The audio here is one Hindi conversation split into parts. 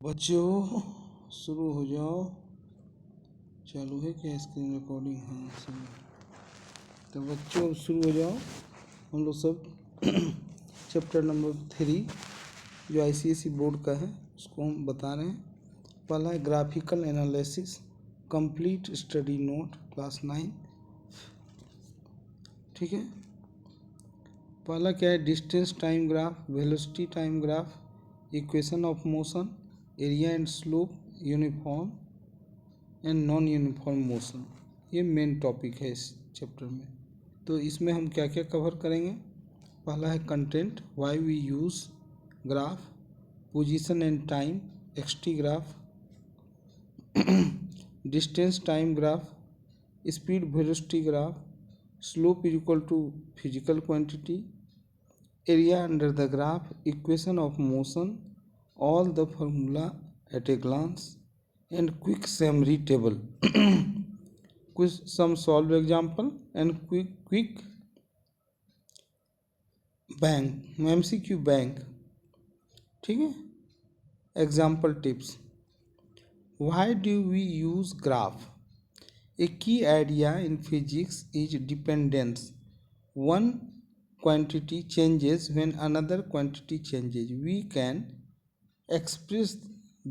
बच्चों शुरू हो जाओ। चालू है क्या स्क्रीन रिकॉर्डिंग? हाँ सही। तो बच्चों शुरू हो जाओ। हम लोग सब चैप्टर नंबर 3 जो आईसीएसई बोर्ड का है उसको हम बता रहे हैं। पहला है graphical analysis complete study note class 9। ठीक है। पहला क्या है? Distance time graph, velocity time graph, equation of motion, area and slope, uniform and non uniform motion. ये मेन टॉपिक है इस चैप्टर में। तो इसमें हम क्या क्या कवर करेंगे? पहला है content, why we use graph, position and time, XT graph, distance time graph, speed velocity graph, slope is equal to physical quantity, area under the graph, equation of motion, all the formula at a glance, and quick summary table. Some solve example and quick bank MCQ bank. ठीक है। Example tips. Why do we use graph? A key idea in physics is dependence. One quantity changes when another quantity changes. We can express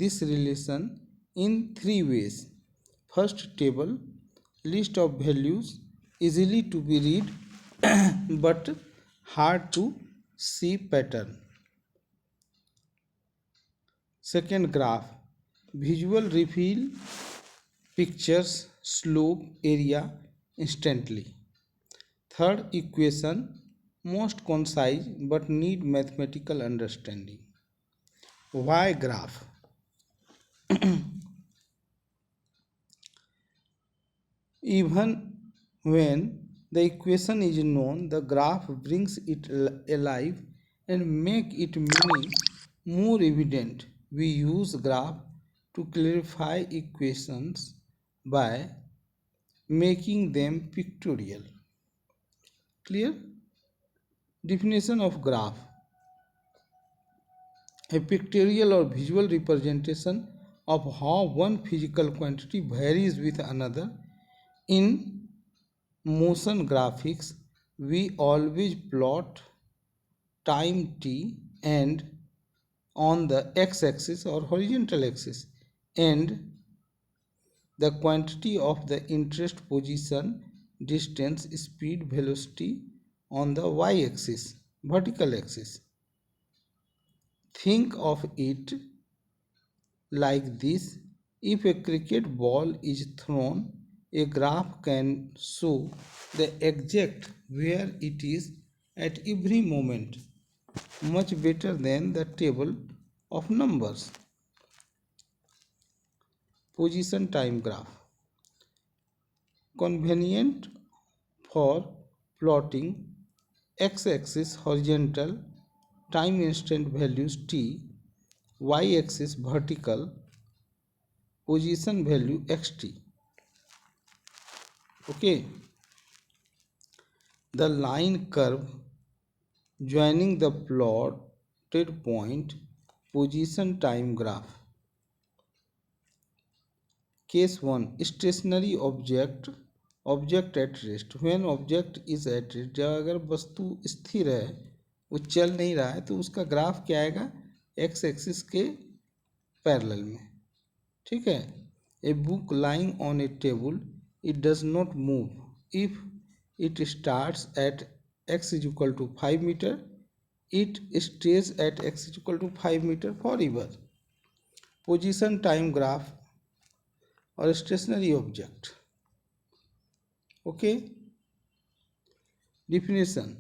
this relation in 3 ways. First table, list of values, easily to be read but hard to see pattern. Second graph, visual reveal pictures, slope, area instantly. Third equation, most concise but need mathematical understanding. Why graph? Even when the equation is known, the graph brings it alive and make its meaning more evident. We use graph to clarify equations by making them pictorial. Clear? Definition of graph. A pictorial or visual representation of how one physical quantity varies with another. In motion graphics, we always plot time t and on the x-axis or horizontal axis and the quantity of the interest, position, distance, speed, velocity on the y-axis, vertical axis. Think of it like this: if a cricket ball is thrown, a graph can show the exact where it is at every moment, much better than the table of numbers. Position time graph, convenient for plotting x-axis horizontal time instant values t, y-axis vertical position value xt. Okay, the line curve joining the plotted point, position time graph. Case 1, stationary object at rest. When object is at rest, जब अगर वस्तु स्थिर है, वो चल नहीं रहा है, तो उसका ग्राफ क्या आएगा? एक्स एक्सिस के पैरेलल में। ठीक है। A book lying on A table, it does not move. If it starts at x is equal to 5 meter, it stays at x is equal to 5 meter forever. Position time graph or stationary object. Okay. Definition.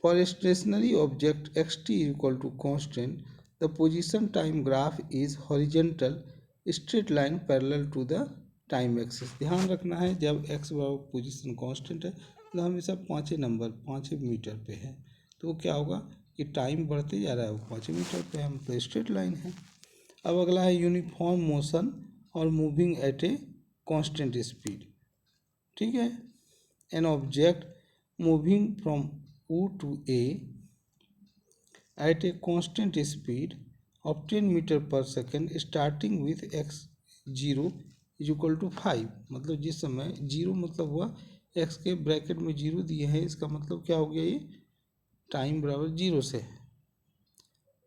For a stationary object, xt is equal to constant. The position time graph is horizontal straight line parallel to the time axis. ध्यान रखना है, जब x बराबर पोजिशन कांस्टेंट है तो हमेशा 5 नंबर 5 मीटर पे है, तो वो क्या होगा कि टाइम बढ़ते जा रहा है, वो 5 मीटर पे है, तो स्ट्रेट लाइन है। अब अगला है यूनिफॉर्म मोशन और moving at a constant speed. ठीक है। An object moving from O to A at a constant speed of 10 metre per second starting with x 0 is equal to 5। मतलब जिस समय 0 मतलब हुआ x के ब्रैकेट में 0 दिए हैं, इसका मतलब क्या हो गया, ये टाइम बराबर 0 से है।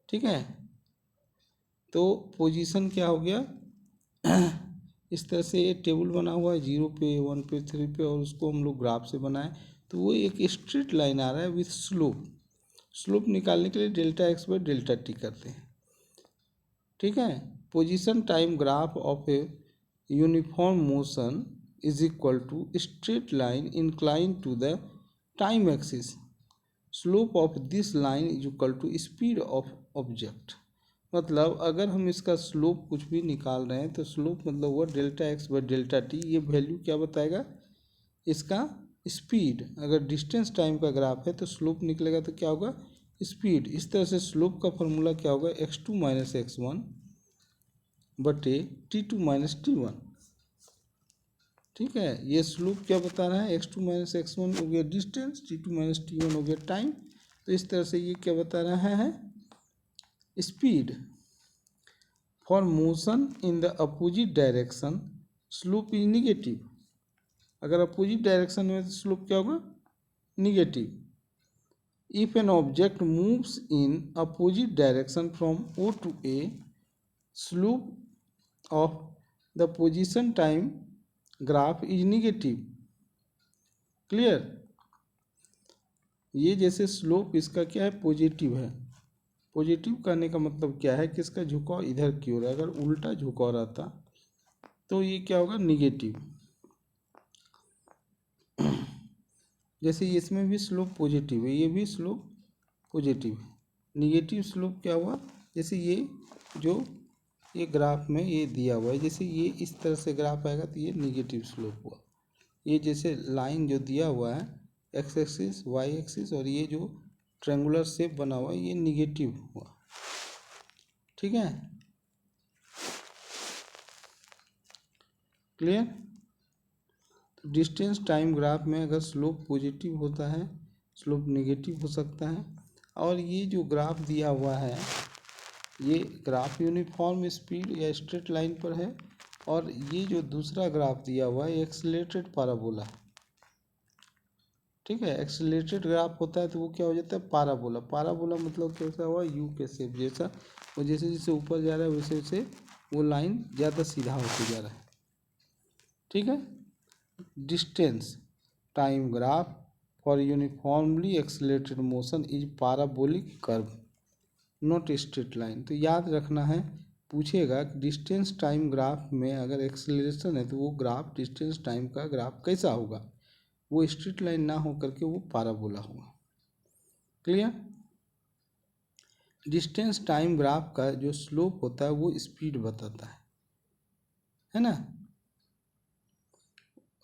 ठीक है, तो पोजीशन क्या हो गया इस तरह से ये टेबल बना हुआ है 0 पे 1 पे 3 पे, और उसको हम लोग ग्राफ से बनाए तो वो एक स्ट्रेट लाइन आ रहा है विथ स्लोप। स्लोप निकालने के लिए delta X by delta T करते हैं। ठीक है, position time graph of a uniform motion is equal to straight line incline to the time axis. Slope of this line is equal to speed of object. मतलब अगर हम इसका स्लोप कुछ भी निकाल रहे हैं तो स्लोप मतलब हुआ delta X by delta T. ये वैल्यू क्या बताएगा, इसका स्पीड। अगर डिस्टेंस टाइम का ग्राफ है तो स्लोप निकलेगा तो क्या होगा, स्पीड। इस तरह से स्लोप का फॉर्मूला क्या होगा, x2 माइनस x1 बटे t2 माइनस t1। ठीक है, ये स्लोप क्या बता रहा है, x2 माइनस x1 हो गया डिस्टेंस, t2 माइनस t1 हो गया टाइम। तो इस तरह से ये क्या बता रहा है, speed. For motion in the opposite direction slope is negative. अगर अपोजिट डायरेक्शन में तो स्लोप क्या होगा, negative. If an object moves in opposite direction from O to A, slope of the position time graph is negative. Clear, ये जैसे स्लोप इसका क्या है, पॉजिटिव है। पॉजिटिव करने का मतलब क्या है कि इसका झुकाव इधर की ओर है। अगर उल्टा झुकाव रहता तो ये क्या होगा, निगेटिव। जैसे इसमें भी स्लोप पॉजिटिव है, ये भी स्लोप पॉजिटिव है। निगेटिव स्लोप क्या हुआ, जैसे ये जो ये ग्राफ में ये दिया हुआ है, जैसे ये इस तरह से ग्राफ आएगा तो ये निगेटिव स्लोप हुआ। ये जैसे लाइन जो दिया हुआ है एक्स एक्सिस वाई एक्सिस और ये जो ट्रायंगुलर शेप बना हुआ है ये निगेटिव हुआ। ठीक है, क्लियर। डिस्टेंस टाइम ग्राफ में अगर स्लोप पॉजिटिव होता है, स्लोप नेगेटिव हो सकता है। और ये जो ग्राफ दिया हुआ है ये ग्राफ यूनिफॉर्म स्पीड या स्ट्रेट लाइन पर है, और ये जो दूसरा ग्राफ दिया हुआ है एक्सेलरेटेड पैराबोला। ठीक है, एक्सेलरेटेड ग्राफ होता है तो वो क्या हो जाता है, पैराबोला। पैराबोला मतलब कैसा हुआ, यू के शेप जैसा, और जैसे जैसे ऊपर जा रहा है वैसे वैसे वो लाइन ज़्यादा सीधा होते जा रहा है। ठीक है, distance time graph for uniformly accelerated motion is parabolic curve not straight line. तो याद रखना है, पूछेगा कि डिस्टेंस टाइम ग्राफ में अगर एक्सेलरेशन है तो वो ग्राफ डिस्टेंस टाइम का ग्राफ कैसा होगा, वो स्ट्रेट लाइन ना हो करके वो पैराबोला होगा। क्लियर। डिस्टेंस टाइम ग्राफ का जो स्लोप होता है वो स्पीड बताता है ना।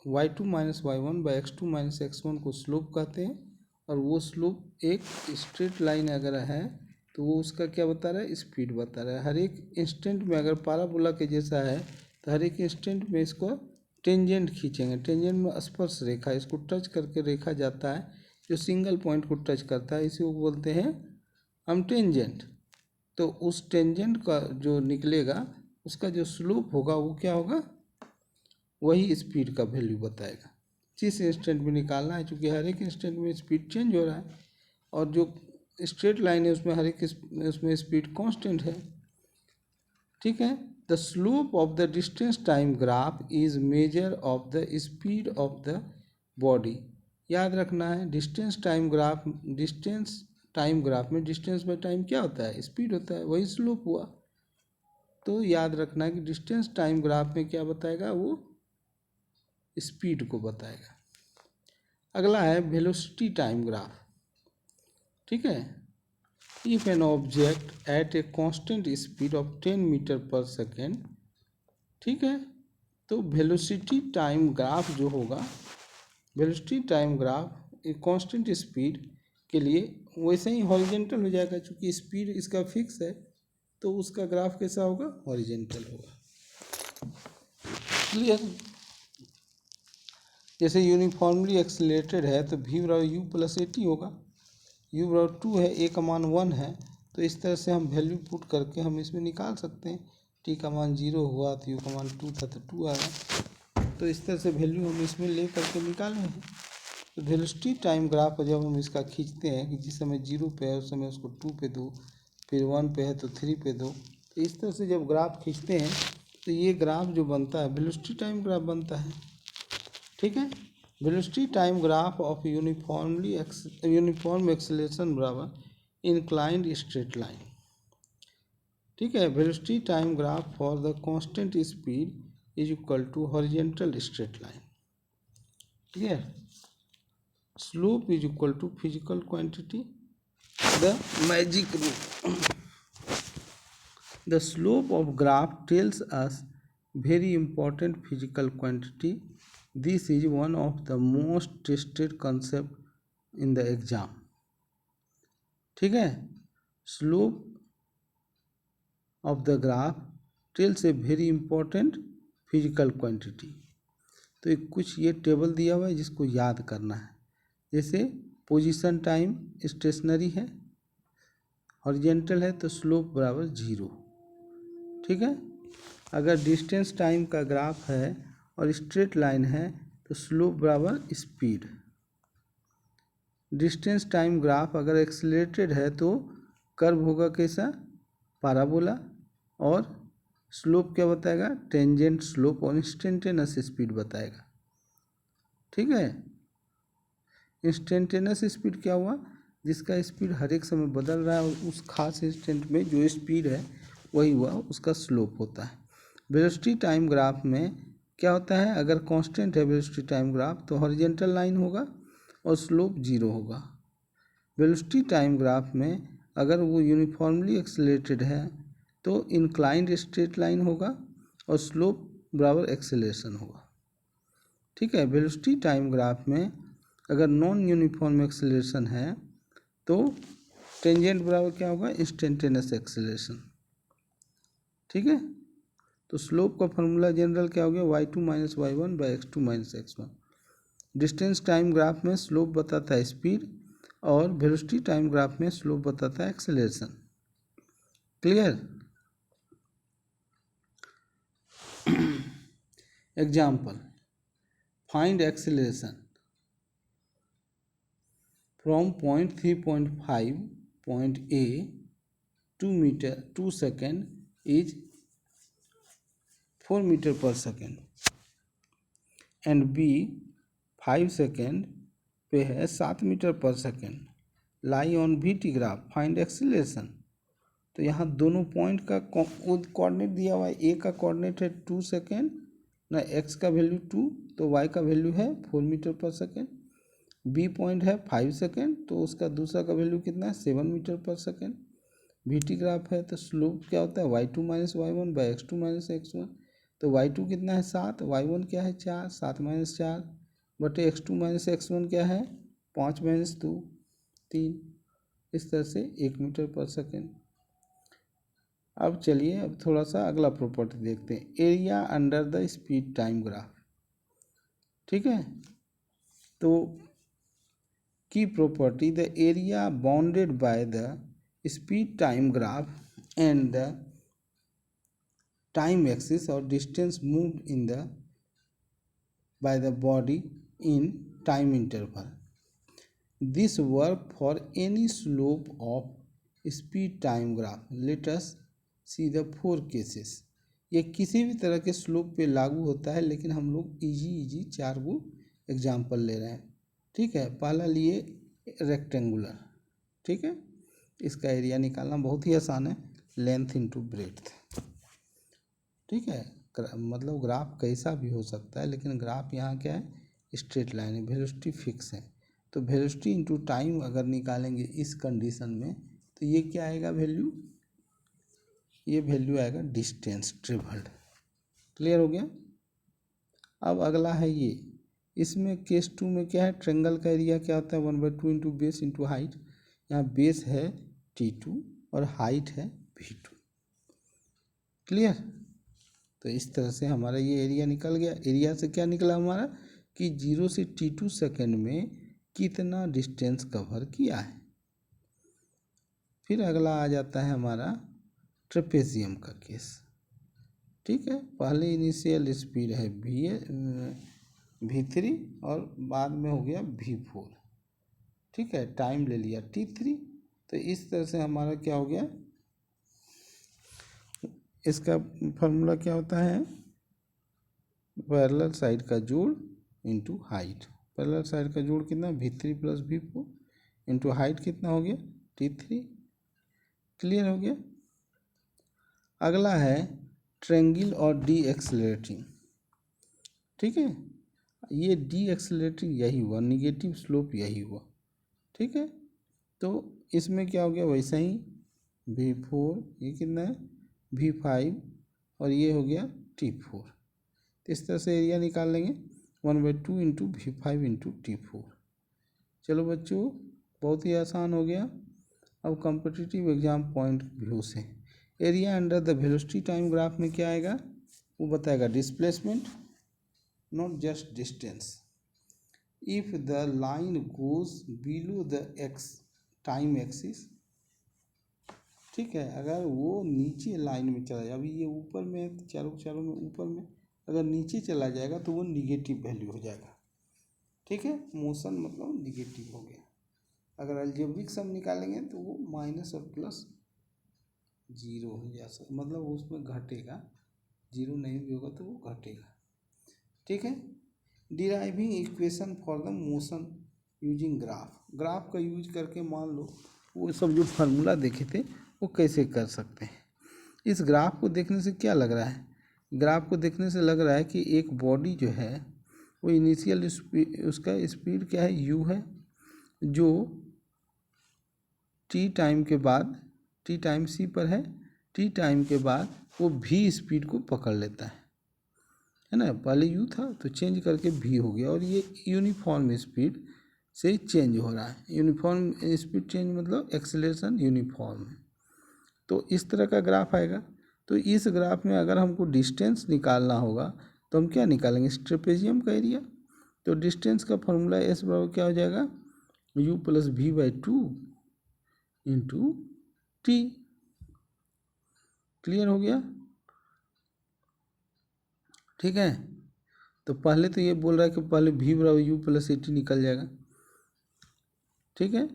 y2 minus y1 by x2 minus x1 को स्लोप कहते हैं, और वो स्लोप एक स्ट्रेट लाइन अगर है तो वो उसका क्या बता रहा है, स्पीड बता रहा है। हर एक इंस्टेंट में अगर पैराबोला के जैसा है तो हर एक इंस्टेंट में इसको टेंजेंट खींचेंगे। टेंजेंट में स्पर्श रेखा, इसको टच करके रेखा जाता है जो सिंगल पॉइंट को टच करता है, इसी को बोलते हैं हम टेंजेंट। तो उस टेंजेंट का जो निकलेगा उसका जो स्लोप होगा वो क्या होगा, वही स्पीड का वैल्यू बताएगा। जिस इंस्टेंट में निकालना है, क्योंकि हर एक इंस्टेंट में स्पीड चेंज हो रहा है, और जो स्ट्रेट लाइन है उसमें हर एक उसमें स्पीड कांस्टेंट है। ठीक है, the slope of the distance time graph is measure of the speed of the body. याद रखना है, डिस्टेंस टाइम ग्राफ में डिस्टेंस बाई टाइम क्या होता है, स्पीड होता है, वही स्लोप हुआ। तो याद रखना है कि डिस्टेंस टाइम ग्राफ में क्या बताएगा, वो स्पीड को बताएगा। अगला है वेलोसिटी टाइम ग्राफ। ठीक है, if an object at a constant speed of 10 metre per second. ठीक है, तो वेलोसिटी टाइम ग्राफ जो होगा, वेलोसिटी टाइम ग्राफ एक कांस्टेंट स्पीड के लिए वैसे ही हॉरिजेंटल हो जाएगा, क्योंकि स्पीड इसका फिक्स है तो उसका ग्राफ कैसा होगा, हॉरिजेंटल होगा। क्लियर। जैसे यूनिफॉर्मली एक्सेलरेटेड है तो v बराबर u प्लस ए टी होगा। u बराबर 2 है, a का मान 1 है, तो इस तरह से हम वैल्यू पुट करके हम इसमें निकाल सकते हैं। टी का मान 0 हुआ तो यू का मान 2 था तो 2 आया। तो इस तरह से वैल्यू हम इसमें ले करके निकाले हैं। तो वेलोसिटी टाइम ग्राफ जब हम इसका खींचते हैं कि जिस समय 0 पे है उस समय उसको 2 पे दो, फिर 1 पे है तो 3 पे दो। तो इस तरह से जब ग्राफ खींचते हैं तो ये ग्राफ जो बनता है वेलोसिटी टाइम ग्राफ बनता है। ठीक है, velocity time graph of uniform acceleration बराबर इंक्लाइंड स्ट्रेट लाइन। ठीक है, velocity time graph for the constant speed is equal to horizontal straight line. ठीक है, slope is equal to physical quantity, the magic rule. The slope of graph tells us very important physical quantity. This is one of the most tested concept in the exam. ठीक है, slope of the graph tells a very important physical quantity. तो कुछ ये टेबल दिया हुआ है जिसको याद करना है। जैसे पोजीशन टाइम स्टेशनरी है, हॉरिजॉन्टल है तो स्लोप बराबर 0। ठीक है, अगर डिस्टेंस टाइम का ग्राफ है और स्ट्रेट लाइन है तो स्लोप बराबर स्पीड। डिस्टेंस टाइम ग्राफ अगर एक्सेलरेटेड है तो कर्व होगा कैसा, पैराबोला। और स्लोप क्या बताएगा, टेंजेंट स्लोप और इंस्टेंटेनियस स्पीड बताएगा। ठीक है, इंस्टेंटेनियस स्पीड क्या हुआ, जिसका स्पीड हर एक समय बदल रहा है और उस खास इंस्टेंट में जो स्पीड है वही हुआ, उसका स्लोप होता है। वेलोसिटी टाइम ग्राफ में क्या होता है, अगर कांस्टेंट है वेलोसिटी टाइम ग्राफ तो हॉरिजॉन्टल लाइन होगा और स्लोप 0 होगा। वेलोसिटी टाइम ग्राफ में अगर वो यूनिफॉर्मली एक्सेलरेटेड है तो इंक्लाइंड स्ट्रेट लाइन होगा और स्लोप बराबर एक्सेलरेशन होगा। ठीक है, वेलोसिटी टाइम ग्राफ में अगर नॉन यूनिफॉर्म एक्सेलरेशन है तो टेंजेंट बराबर क्या होगा, इंस्टेंटेनियस एक्सेलरेशन। ठीक है, तो स्लोप का फॉर्मूला जनरल क्या हो गया, y2 minus y1 by x2 minus x1। Distance time graph में स्लोप बताता है स्पीड और वेलोसिटी टाइम ग्राफ में स्लोप बताता है acceleration. Clear. Example, find acceleration from point 3.5 point A 2 second is 4 metre per second and B 5 second पे है 7 metre per second. Lie on VT graph, find acceleration. तो यहाँ दोनों पॉइंट का कोऑर्डिनेट दिया हुआ है। ए का कोऑर्डिनेट है 2 सेकेंड ना, एक्स का वैल्यू 2 तो वाई का वैल्यू है 4 metre per second. B point है 5 सेकेंड तो उसका दूसरा का वैल्यू कितना है 7 metre per second. VT graph है तो स्लोप क्या होता है y2 minus y1 by x2 minus x1। तो y2 कितना है 7, y1 क्या है 4, 7 माइनस 4 बटे x2 माइनस x1 क्या है 5 माइनस 2 3। इस तरह से 1 मीटर पर सेकेंड। अब चलिए अब थोड़ा सा अगला प्रॉपर्टी देखते हैं, area under the speed time graph. ठीक है, तो की property, the area bounded by the speed time graph and the time axis और distance moved in the by the body in time interval. This work for any slope of speed time graph. Let us see the 4 cases. ये किसी भी तरह के स्लोप पे लागू होता है, लेकिन हम लोग इजी 4 गो एग्जाम्पल ले रहे हैं। ठीक है, पहला लिए रेक्टेंगुलर। ठीक है, इसका एरिया निकालना बहुत ही आसान है, लेंथ इंटू ब्रेड्थ। ठीक है, मतलब ग्राफ कैसा भी हो सकता है, लेकिन ग्राफ यहाँ क्या है, स्ट्रेट लाइन है, वेलोसिटी फिक्स है। तो वेलोसिटी इंटू टाइम अगर निकालेंगे इस कंडीशन में तो ये क्या आएगा वैल्यू, ये वैल्यू आएगा डिस्टेंस ट्रेवल्ड। क्लियर हो गया। अब अगला है ये, इसमें केस 2 में क्या है, ट्रेंगल का एरिया क्या होता है 1/2 इंटू बेस इंटू हाइट। यहाँ बेस है T2 और हाइट है V2। क्लियर। तो इस तरह से हमारा ये एरिया निकल गया। एरिया से क्या निकला हमारा कि 0 से T2 सेकेंड में कितना डिस्टेंस कवर किया है। फिर अगला आ जाता है हमारा ट्रेपेजियम का केस। ठीक है, पहले इनिशियल स्पीड है V3 और बाद में हो गया V4। ठीक है, टाइम ले लिया T3। तो इस तरह से हमारा क्या हो गया, इसका फॉर्मूला क्या होता है, पैरेलल साइड का जोड़ इंटू हाइट। पैरेलल साइड का जोड़ कितना, V3 plus V4 into height कितना हो गया, T3। क्लियर हो गया। अगला है ट्रेंगल और डी एक्सलरेटिंग। ठीक है, ये डी एक्सलरेटिंग यही हुआ, निगेटिव स्लोप यही हुआ। ठीक है, तो इसमें क्या हो गया, वैसा ही V4, ये कितना है V5 और ये हो गया T4। तो इस तरह से एरिया निकाल लेंगे 1/2 इंटू V5 इंटू T4। चलो बच्चों, बहुत ही आसान हो गया। अब कॉम्पिटिटिव एग्जाम पॉइंट व्यू से area under the velocity time graph में क्या आएगा, वो बताएगा displacement, not just distance. If the line goes below the x time axis, ठीक है, अगर वो नीचे लाइन में चला जाए, अभी ये ऊपर में है, चारों में ऊपर में, अगर नीचे चला जाएगा तो वो निगेटिव वैल्यू हो जाएगा। ठीक है, मोशन मतलब निगेटिव हो गया। अगर अलजेब्रिक सम निकालेंगे तो वो माइनस और प्लस जीरो हो जा सकता, मतलब उसमें घटेगा, जीरो नहीं भी होगा तो वो घटेगा। ठीक है, deriving equation for the motion using graph. Graph का यूज करके मान लो वो सब जो फार्मूला देखे थे वो कैसे कर सकते हैं। इस ग्राफ को देखने से क्या लग रहा है, ग्राफ को देखने से लग रहा है कि एक बॉडी जो है वो इनिशियल स्पीड, उसका स्पीड क्या है, u है, जो t टाइम के बाद, t टाइम c पर है, t टाइम के बाद वो v स्पीड को पकड़ लेता है ना। पहले u था तो चेंज करके v हो गया, और ये यूनिफॉर्म स्पीड से चेंज हो रहा है। यूनिफॉर्म स्पीड चेंज मतलब एक्सेलरेशन यूनिफॉर्म है। तो इस तरह का ग्राफ आएगा। तो इस ग्राफ में अगर हमको डिस्टेंस निकालना होगा तो हम क्या निकालेंगे, ट्रेपेजियम का एरिया। तो डिस्टेंस का फॉर्मूला एस बराबर क्या हो जाएगा, u plus v/2 into T. Clear हो गया। ठीक है, तो पहले तो ये बोल रहा है कि पहले v बराबर u प्लस टी निकल जाएगा। ठीक है,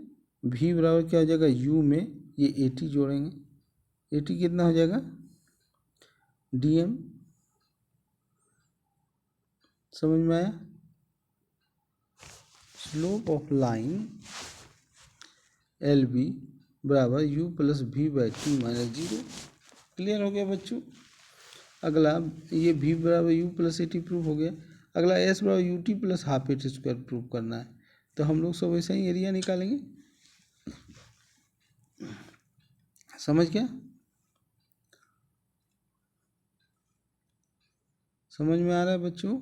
v बराबर क्या हो जाएगा, u में ये 80 जोड़ेंगे, 80 कितना हो जाएगा dm। समझ में आया। स्लोप ऑफ लाइन LB बराबर u plus v/t minus 0। Clear हो गया बच्चों। अगला ये v बराबर u plus A T proof हो गया। अगला s बराबर u t plus half A T square proof करना है। तो हम लोग सब वैसे ही एरिया निकालेंगे। समझ गया, समझ में आ रहा है बच्चों।